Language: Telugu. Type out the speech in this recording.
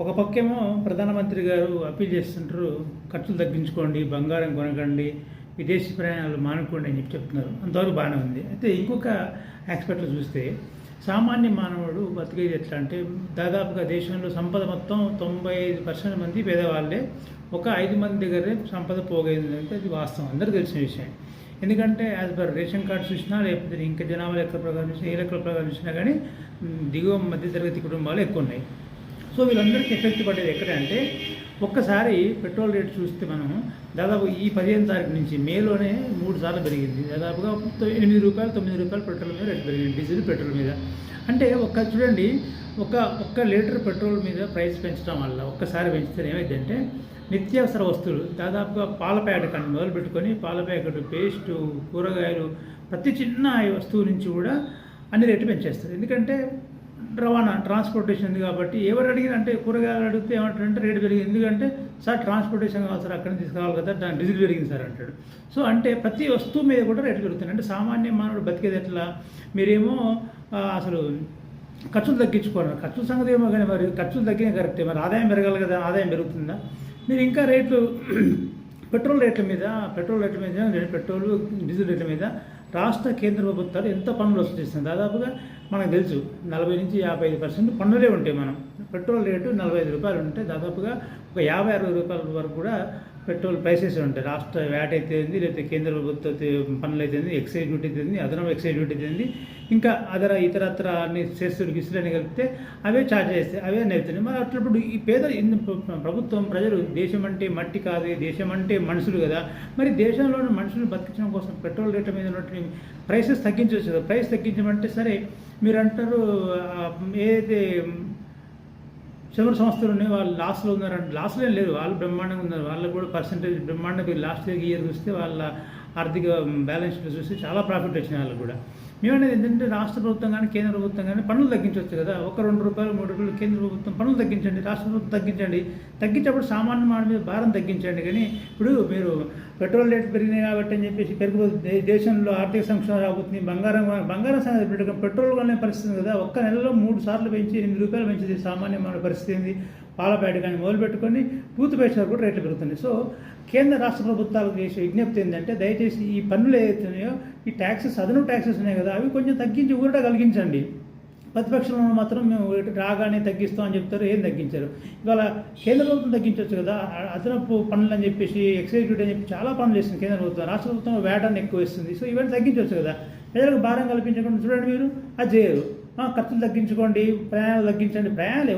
ఒక పక్కేమో ప్రధానమంత్రి గారు అప్పీల్ చేస్తుంటారు, ఖర్చులు తగ్గించుకోండి, బంగారం కొనకండి, విదేశీ ప్రయాణాలు మానుకోండి అని చెప్తున్నారు. అంతవరకు బాగానే ఉంది. అయితే ఇంకొక ఆస్పెక్ట్లో చూస్తే సామాన్య మానవుడు బతికేది ఎట్లా అంటే, దాదాపుగా దేశంలో సంపద మొత్తం 95% మంది పేదవాళ్ళే. ఒక 5 మంది దగ్గరే సంపద పోగైంది అంటే అది వాస్తవం, అందరికీ తెలిసిన విషయం. ఎందుకంటే యాజ్ పర్ రేషన్ కార్డు చూసినా, లేకపోతే ఇంకా జనాభా లెక్కల ప్రకారం చూసినా, ఏ లెక్కల ప్రకారం చూసినా కానీ దిగువ మధ్యతరగతి కుటుంబాలు ఎక్కువ ఉన్నాయి. సో వీళ్ళందరికీ ఎఫెక్ట్ పడేది ఎక్కడంటే, ఒక్కసారి పెట్రోల్ రేట్ చూస్తే మనం దాదాపు ఈ 15 తారీఖు నుంచి మేలోనే 3 సార్లు పెరిగింది. దాదాపుగా 8 రూపాయలు 9 రూపాయలు పెట్రోల్ మీద రేట్ పెరిగింది, డీజిల్ పెట్రోల్ మీద. అంటే చూడండి, ఒక్క లీటర్ పెట్రోల్ మీద ప్రైస్ పెంచడం వల్ల ఒక్కసారి పెంచితే ఏమైందంటే, నిత్యావసర వస్తువులు దాదాపుగా పాల ప్యాకెట్ కానీ మొదలు పెట్టుకొని పాల ప్యాకెట్, పేస్టు, కూరగాయలు, ప్రతి చిన్న వస్తువు నుంచి కూడా అన్ని రేట్లు పెంచేస్తారు. ఎందుకంటే రవాణా ట్రాన్స్పోర్టేషన్ ఉంది కాబట్టి. ఎవరు అడిగిన అంటే కూరగాయలు అడిగితే ఏమంటారంటే రేటు పెరిగింది, ఎందుకంటే సార్ ట్రాన్స్పోర్టేషన్ కావాలి సార్, అక్కడ తీసుకురావాలి కదా, దాని డీజిల్ పెరిగింది సార్ అంటాడు. సో అంటే ప్రతి వస్తువు మీద కూడా రేట్లు పెరుగుతున్నాయి. అంటే సామాన్య మానవుడు బతికేది ఎట్లా? మీరేమో అసలు ఖర్చులు తగ్గించుకోవాలి, ఖర్చుల సంగతి ఏమో కానీ మరి ఖర్చులు తగ్గినా కరెక్టే, మరి ఆదాయం పెరగాలి కదా, ఆదాయం పెరుగుతుందా? మీరు ఇంకా రేట్లు పెట్రోల్ రేట్ల మీద పెట్రోల్ డీజిల్ రేట్ల మీద రాష్ట్ర కేంద్ర ప్రభుత్వాలు ఎంత పన్నులు వసూలు చేస్తుంది? దాదాపుగా మనకు తెలుసు 40 నుంచి 55% పన్నులే ఉంటాయి. మనం పెట్రోల్ రేటు 45 రూపాయలు ఉంటే దాదాపుగా ఒక 50-60 రూపాయల వరకు కూడా పెట్రోల్ ప్రైసెస్ ఉంటాయి. రాష్ట్ర వ్యాట్ అయితే ఏంది, లేకపోతే కేంద్ర ప్రభుత్వ పన్నులు అయితే ఎక్సైజ్ డ్యూటీ అయితే అదనపు ఎక్సైజ్ డ్యూటీ అయితే ఇంకా ఇతరత్ర అన్ని సెస్సులు గిస్సులని కలిపితే అవే ఛార్జ్ చేస్తాయి, అవే అవుతున్నాయి. మరి అట్లప్పుడు ఈ ప్రభుత్వం ప్రజలు దేశం అంటే మట్టి కాదు, దేశం అంటే మనుషులు కదా, మరి దేశంలోని మనుషులను బతికించడం కోసం పెట్రోల్ రేట్ల మీద ఉన్నటువంటి ప్రైసెస్ తగ్గించవచ్చు కదా. ప్రైస్ తగ్గించమంటే సరే మీరు అంటారు, ఏదైతే చమురు సంస్థలు ఉన్నాయి వాళ్ళు లాస్లో ఉన్నారంటే లాస్లో ఏం లేదు, వాళ్ళు బ్రహ్మాండంగా ఉన్నారు. వాళ్ళకు కూడా పర్సంటేజ్ బ్రహ్మాండంగా లాస్ట్ ఇయర్ చూస్తే వాళ్ళ ఆర్థిక బ్యాలెన్స్ షీట్ చూస్తే చాలా ప్రాఫిట్ వచ్చినాయి వాళ్ళకు కూడా. మేమనేది ఏంటంటే రాష్ట్ర ప్రభుత్వం కానీ కేంద్ర ప్రభుత్వం కానీ పన్నులు తగ్గించవచ్చు కదా. 1-2 రూపాయలు 3 రూపాయలు కేంద్ర ప్రభుత్వం పన్నులు తగ్గించండి, రాష్ట్ర ప్రభుత్వం తగ్గించేప్పుడు సామాన్య మానవుడి మీద భారం తగ్గించండి. కానీ ఇప్పుడు మీరు పెట్రోల్ రేట్లు పెరిగినాయి కాబట్టి అని చెప్పేసి పెరిగిపోతుంది, దేశంలో ఆర్థిక సంక్షోభం రాబోతుంది, బంగారం సంగతి పెట్టుకుని పెట్రోల్ కొనే పరిస్థితి కదా. ఒక్క నెలలో 3 సార్లు పెంచి 8 రూపాయలు పెంచింది సామాన్య మానవ పరిస్థితి ఏంది? పాల ప్యాకెట్ కానీ మొదలు పెట్టుకొని టూత్ పేస్ట్ వరకు కూడా రేట్లు పెరుగుతున్నాయి. సో కేంద్ర రాష్ట్ర ప్రభుత్వాలకు చేసే విజ్ఞప్తి ఏంటంటే, దయచేసి ఈ పన్నులు ఏవైతున్నాయో, ఈ ట్యాక్సెస్ అదనపు ట్యాక్సెస్ ఉన్నాయి కదా, అవి కొంచెం తగ్గించి ఊరట కలిగించండి. ప్రతిపక్షంలో మాత్రం మేము రాగానే తగ్గిస్తాం అని చెప్తారు, ఏం తగ్గించారు. ఇవాళ కేంద్ర ప్రభుత్వం తగ్గించవచ్చు కదా, అదనపు పన్నులు అని చెప్పేసి ఎక్సైజ్ డ్యూటీ అని చెప్పి చాలా పనులు వేస్తుంది కేంద్ర ప్రభుత్వం. రాష్ట్ర ప్రభుత్వం వేటాన్ని ఎక్కువ వేస్తుంది. సో ఇవన్నీ తగ్గించవచ్చు కదా, ప్రజలకు భారం కల్పించకుండా. చూడండి, మీరు అది చేయరు. ఖర్చులు తగ్గించుకోండి, ప్రయాణాలు తగ్గించండి. ప్రయాణాలు ఎవరు